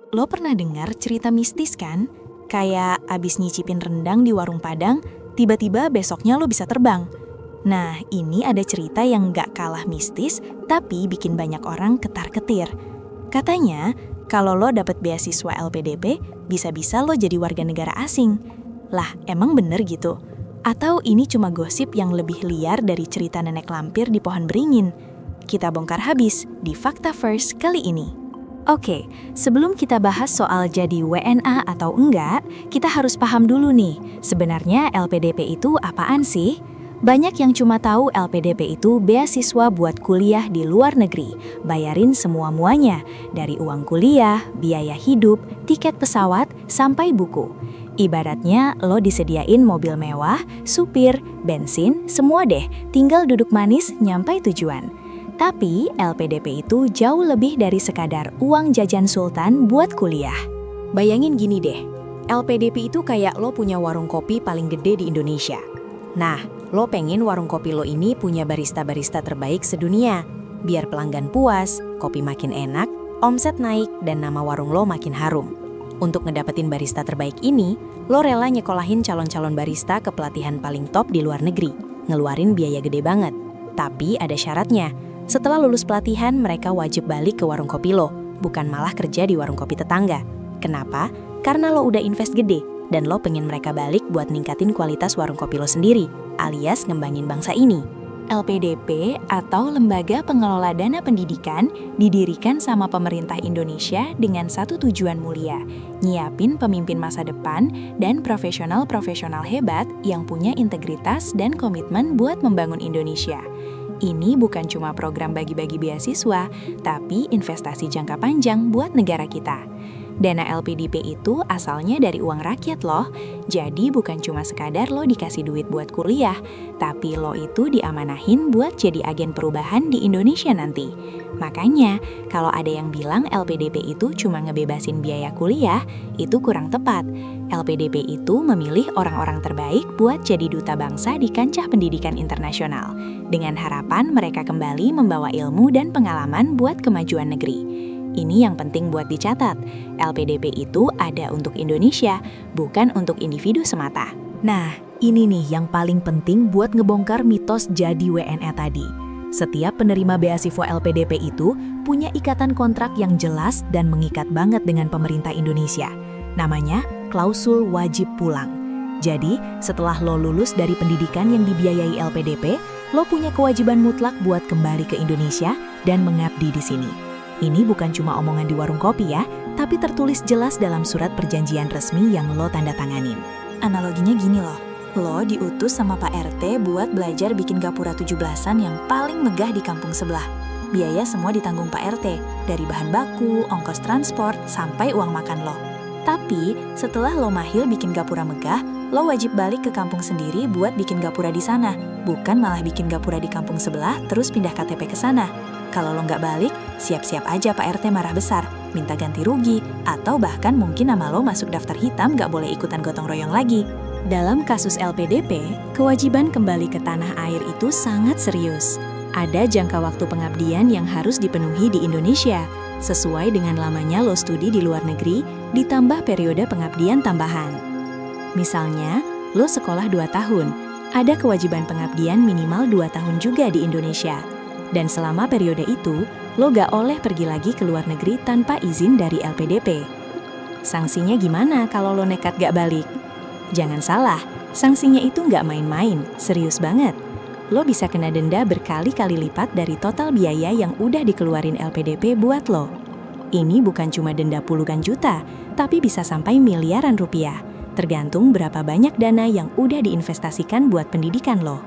Lo pernah dengar cerita mistis kan? Kayak abis nyicipin rendang di warung Padang, tiba-tiba besoknya lo bisa terbang. Nah, ini ada cerita yang nggak kalah mistis, tapi bikin banyak orang ketar-ketir. Katanya, kalau lo dapet beasiswa LPDP, bisa-bisa lo jadi warga negara asing. Lah, emang bener gitu? Atau ini cuma gosip yang lebih liar dari cerita nenek lampir di pohon beringin? Kita bongkar habis di Fakta First kali ini. Oke, sebelum kita bahas soal jadi WNA atau enggak, kita harus paham dulu nih, sebenarnya LPDP itu apaan sih? Banyak yang cuma tahu LPDP itu beasiswa buat kuliah di luar negeri, bayarin semua-muanya, dari uang kuliah, biaya hidup, tiket pesawat, sampai buku. Ibaratnya lo disediain mobil mewah, supir, bensin, semua deh, tinggal duduk manis nyampai tujuan. Tapi LPDP itu jauh lebih dari sekadar uang jajan sultan buat kuliah. Bayangin gini deh, LPDP itu kayak lo punya warung kopi paling gede di Indonesia. Nah, lo pengen warung kopi lo ini punya barista-barista terbaik sedunia. Biar pelanggan puas, kopi makin enak, omset naik, dan nama warung lo makin harum. Untuk ngedapetin barista terbaik ini, lo rela nyekolahin calon-calon barista ke pelatihan paling top di luar negeri, ngeluarin biaya gede banget. Tapi ada syaratnya. Setelah lulus pelatihan, mereka wajib balik ke warung kopi lo, bukan malah kerja di warung kopi tetangga. Kenapa? Karena lo udah invest gede, dan lo pengen mereka balik buat ningkatin kualitas warung kopi lo sendiri, alias ngembangin bangsa ini. LPDP atau Lembaga Pengelola Dana Pendidikan didirikan sama pemerintah Indonesia dengan satu tujuan mulia, nyiapin pemimpin masa depan dan profesional-profesional hebat yang punya integritas dan komitmen buat membangun Indonesia. Ini bukan cuma program bagi-bagi beasiswa, tapi investasi jangka panjang buat negara kita. Dana LPDP itu asalnya dari uang rakyat loh, jadi bukan cuma sekadar lo dikasih duit buat kuliah, tapi lo itu diamanahin buat jadi agen perubahan di Indonesia nanti. Makanya, kalau ada yang bilang LPDP itu cuma ngebebasin biaya kuliah, itu kurang tepat. LPDP itu memilih orang-orang terbaik buat jadi duta bangsa di kancah pendidikan internasional, dengan harapan mereka kembali membawa ilmu dan pengalaman buat kemajuan negeri. Ini yang penting buat dicatat, LPDP itu ada untuk Indonesia, bukan untuk individu semata. Nah, ini nih yang paling penting buat ngebongkar mitos jadi WNA tadi. Setiap penerima beasiswa LPDP itu punya ikatan kontrak yang jelas dan mengikat banget dengan pemerintah Indonesia. Namanya klausul wajib pulang. Jadi, setelah lo lulus dari pendidikan yang dibiayai LPDP, lo punya kewajiban mutlak buat kembali ke Indonesia dan mengabdi di sini. Ini bukan cuma omongan di warung kopi ya, tapi tertulis jelas dalam surat perjanjian resmi yang lo tanda tanganin. Analoginya gini loh, lo diutus sama Pak RT buat belajar bikin gapura 17-an yang paling megah di kampung sebelah. Biaya semua ditanggung Pak RT, dari bahan baku, ongkos transport, sampai uang makan lo. Tapi, setelah lo mahir bikin gapura megah, lo wajib balik ke kampung sendiri buat bikin gapura di sana, bukan malah bikin gapura di kampung sebelah terus pindah KTP ke sana. Kalau lo nggak balik, siap-siap aja Pak RT marah besar, minta ganti rugi, atau bahkan mungkin nama lo masuk daftar hitam nggak boleh ikutan gotong royong lagi. Dalam kasus LPDP, kewajiban kembali ke tanah air itu sangat serius. Ada jangka waktu pengabdian yang harus dipenuhi di Indonesia, sesuai dengan lamanya lo studi di luar negeri, ditambah periode pengabdian tambahan. Misalnya, lo sekolah 2 tahun, ada kewajiban pengabdian minimal 2 tahun juga di Indonesia. Dan selama periode itu, lo gak oleh pergi lagi ke luar negeri tanpa izin dari LPDP. Sanksinya gimana kalau lo nekat gak balik? Jangan salah, sanksinya itu gak main-main, serius banget. Lo bisa kena denda berkali-kali lipat dari total biaya yang udah dikeluarin LPDP buat lo. Ini bukan cuma denda puluhan juta, tapi bisa sampai miliaran rupiah, tergantung berapa banyak dana yang udah diinvestasikan buat pendidikan lo.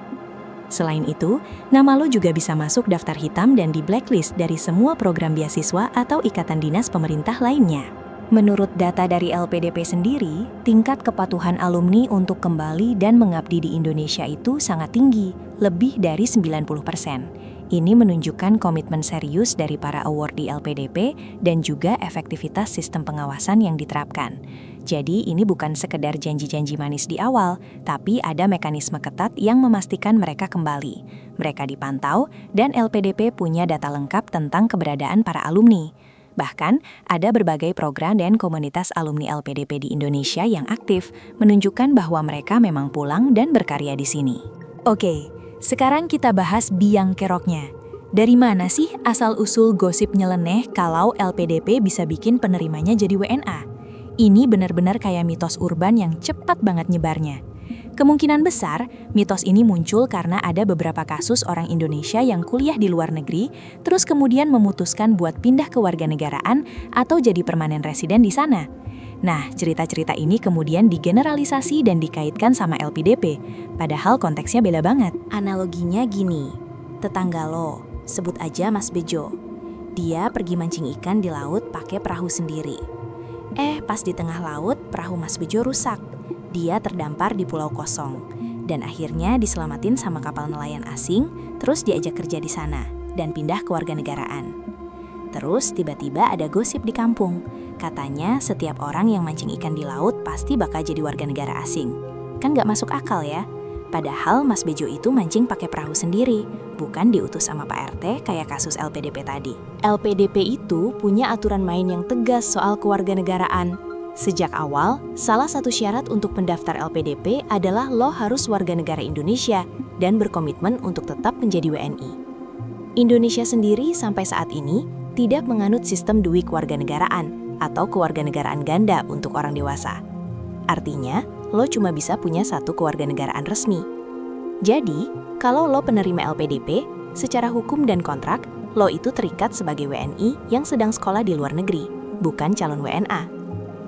Selain itu, nama lo juga bisa masuk daftar hitam dan di blacklist dari semua program beasiswa atau ikatan dinas pemerintah lainnya. Menurut data dari LPDP sendiri, tingkat kepatuhan alumni untuk kembali dan mengabdi di Indonesia itu sangat tinggi, lebih dari 90%. Ini menunjukkan komitmen serius dari para award di LPDP dan juga efektivitas sistem pengawasan yang diterapkan. Jadi ini bukan sekedar janji-janji manis di awal, tapi ada mekanisme ketat yang memastikan mereka kembali. Mereka dipantau dan LPDP punya data lengkap tentang keberadaan para alumni. Bahkan, ada berbagai program dan komunitas alumni LPDP di Indonesia yang aktif, menunjukkan bahwa mereka memang pulang dan berkarya di sini. Oke, sekarang kita bahas biang keroknya. Dari mana sih asal-usul gosip nyeleneh kalau LPDP bisa bikin penerimanya jadi WNA? Ini benar-benar kayak mitos urban yang cepat banget nyebarnya. Kemungkinan besar, mitos ini muncul karena ada beberapa kasus orang Indonesia yang kuliah di luar negeri, terus kemudian memutuskan buat pindah ke warganegaraan atau jadi permanen residen di sana. Nah, cerita-cerita ini kemudian digeneralisasi dan dikaitkan sama LPDP, padahal konteksnya beda banget. Analoginya gini, tetangga lo, sebut aja Mas Bejo. Dia pergi mancing ikan di laut pakai perahu sendiri. Pas di tengah laut, perahu Mas Bejo rusak. Dia terdampar di pulau kosong, dan akhirnya diselamatin sama kapal nelayan asing, terus diajak kerja di sana, dan pindah ke warganegaraan. Terus tiba-tiba ada gosip di kampung, katanya setiap orang yang mancing ikan di laut pasti bakal jadi warga negara asing. Kan gak masuk akal ya? Padahal Mas Bejo itu mancing pakai perahu sendiri, bukan diutus sama Pak RT kayak kasus LPDP tadi. LPDP itu punya aturan main yang tegas soal kewarganegaraan. Sejak awal, salah satu syarat untuk pendaftar LPDP adalah lo harus warga negara Indonesia dan berkomitmen untuk tetap menjadi WNI. Indonesia sendiri sampai saat ini tidak menganut sistem dui kewarganegaraan atau kewarganegaraan ganda untuk orang dewasa. Artinya, lo cuma bisa punya satu kewarganegaraan resmi. Jadi, kalau lo penerima LPDP, secara hukum dan kontrak, lo itu terikat sebagai WNI yang sedang sekolah di luar negeri, bukan calon WNA.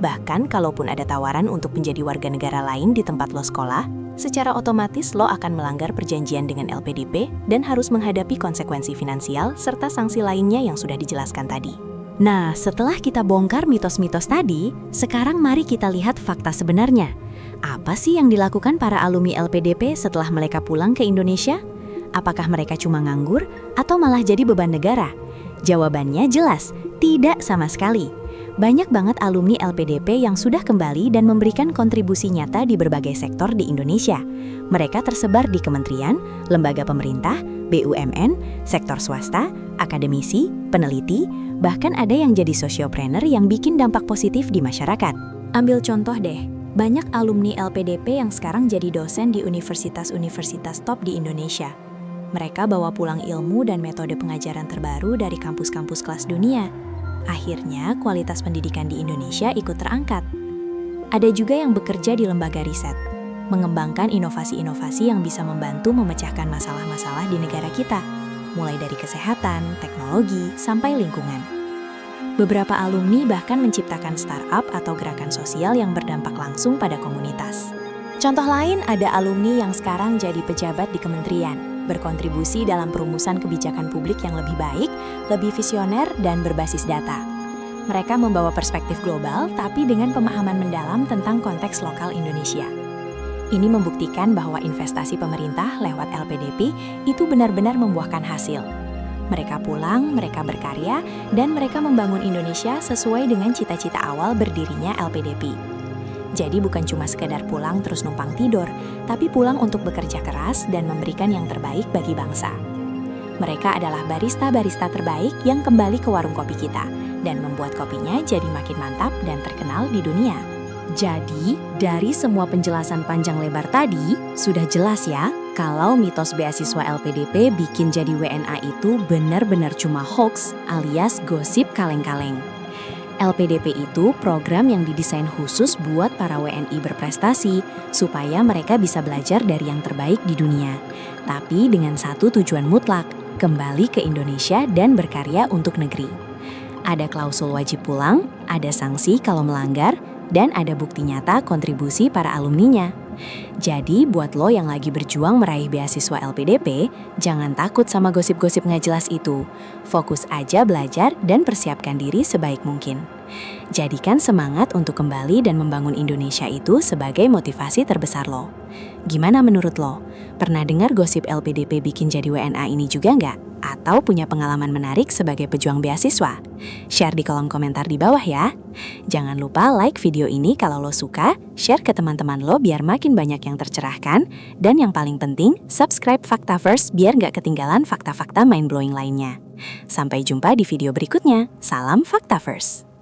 Bahkan kalaupun ada tawaran untuk menjadi warga negara lain di tempat lo sekolah, secara otomatis lo akan melanggar perjanjian dengan LPDP dan harus menghadapi konsekuensi finansial serta sanksi lainnya yang sudah dijelaskan tadi. Nah, setelah kita bongkar mitos-mitos tadi, sekarang mari kita lihat fakta sebenarnya. Apa sih yang dilakukan para alumni LPDP setelah mereka pulang ke Indonesia? Apakah mereka cuma nganggur atau malah jadi beban negara? Jawabannya jelas, tidak sama sekali. Banyak banget alumni LPDP yang sudah kembali dan memberikan kontribusi nyata di berbagai sektor di Indonesia. Mereka tersebar di kementerian, lembaga pemerintah, BUMN, sektor swasta, akademisi, peneliti, bahkan ada yang jadi sosiopreneur yang bikin dampak positif di masyarakat. Ambil contoh deh, banyak alumni LPDP yang sekarang jadi dosen di universitas-universitas top di Indonesia. Mereka bawa pulang ilmu dan metode pengajaran terbaru dari kampus-kampus kelas dunia. Akhirnya, kualitas pendidikan di Indonesia ikut terangkat. Ada juga yang bekerja di lembaga riset, mengembangkan inovasi-inovasi yang bisa membantu memecahkan masalah-masalah di negara kita, mulai dari kesehatan, teknologi, sampai lingkungan. Beberapa alumni bahkan menciptakan startup atau gerakan sosial yang berdampak langsung pada komunitas. Contoh lain ada alumni yang sekarang jadi pejabat di kementerian, berkontribusi dalam perumusan kebijakan publik yang lebih baik, lebih visioner, dan berbasis data. Mereka membawa perspektif global, tapi dengan pemahaman mendalam tentang konteks lokal Indonesia. Ini membuktikan bahwa investasi pemerintah lewat LPDP itu benar-benar membuahkan hasil. Mereka pulang, mereka berkarya, dan mereka membangun Indonesia sesuai dengan cita-cita awal berdirinya LPDP. Jadi bukan cuma sekedar pulang terus numpang tidur, tapi pulang untuk bekerja keras dan memberikan yang terbaik bagi bangsa. Mereka adalah barista-barista terbaik yang kembali ke warung kopi kita dan membuat kopinya jadi makin mantap dan terkenal di dunia. Jadi, dari semua penjelasan panjang lebar tadi, sudah jelas ya kalau mitos beasiswa LPDP bikin jadi WNA itu benar-benar cuma hoax alias gosip kaleng-kaleng. LPDP itu program yang didesain khusus buat para WNI berprestasi supaya mereka bisa belajar dari yang terbaik di dunia. Tapi dengan satu tujuan mutlak, kembali ke Indonesia dan berkarya untuk negeri. Ada klausul wajib pulang, ada sanksi kalau melanggar, dan ada bukti nyata kontribusi para alumninya. Jadi buat lo yang lagi berjuang meraih beasiswa LPDP, jangan takut sama gosip-gosip nggak jelas itu. Fokus aja belajar dan persiapkan diri sebaik mungkin. Jadikan semangat untuk kembali dan membangun Indonesia itu sebagai motivasi terbesar lo. Gimana menurut lo? Pernah dengar gosip LPDP bikin jadi WNA ini juga nggak? Atau punya pengalaman menarik sebagai pejuang beasiswa? Share di kolom komentar di bawah ya. Jangan lupa like video ini kalau lo suka, share ke teman-teman lo biar makin banyak yang yang tercerahkan, dan yang paling penting, subscribe Faktaverse biar nggak ketinggalan fakta-fakta mind-blowing lainnya. Sampai jumpa di video berikutnya. Salam Faktaverse!